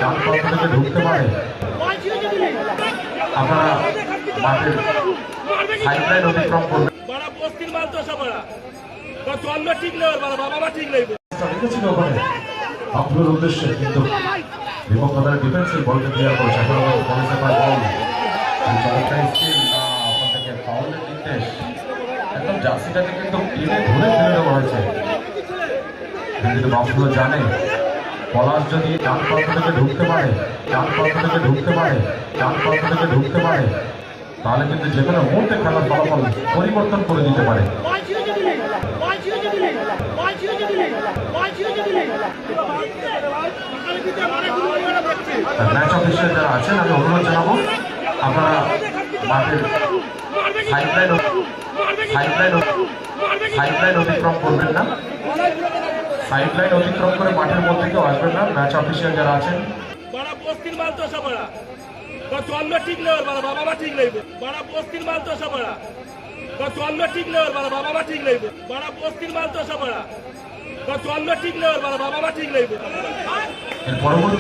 ডান প্রান্ত থেকে ঢুকতে পারে, আপনারা মাঠের সাইডলাইন অতিক্রম করবেন। রেখেছিল ওখানে আপনার উদ্দেশ্যে, কিন্তু বিপক্ষ দলের ডিফেন্সিভ বলকে ক্লিয়ার করেছে। এখন আমাদের পলিসে পায় বল, চমৎকারী স্কিল ওখান থেকে ফাউলের নির্দেশ। একদম জার্সিটাকে কিন্তু টেনে ধরে ফেলে দেওয়া হয়েছে, কিন্তু বামগুলো জানে পলাশ যদি ডান প্রান্ত থেকে ঢুকতে পারে, ডান প্রান্ত থেকে ঢুকতে পারে, ডান প্রান্ত থেকে ঢুকতে পারে, তাহলে কিন্তু যে কোনো মুহূর্তে খেলার ফলাফল পরিবর্তন করে দিতে পারে। ম্যাচ অফিসিয়াল যারা আছেন আমি অনুরোধ জানাবো, আপনারা মাঠের সাইডলাইন অতিক্রম করবেন না, সাইডলাইন অতিক্রম করে মাঠের মধ্যে কেউ আসবেন না। ম্যাচ অফিসিয়াল যারা আছেন জন্ম ঠিক নেই, বাবা মা ঠিক নেই, বাড়া বস্তির মাল তো সবারা জন্ম ঠিক নেই, বাবা মা ঠিক নেই, বাড়া বস্তির মাল তো সবারা জন্ম ঠিক নেই, বাবা মা ঠিক নেই। পরবর্তী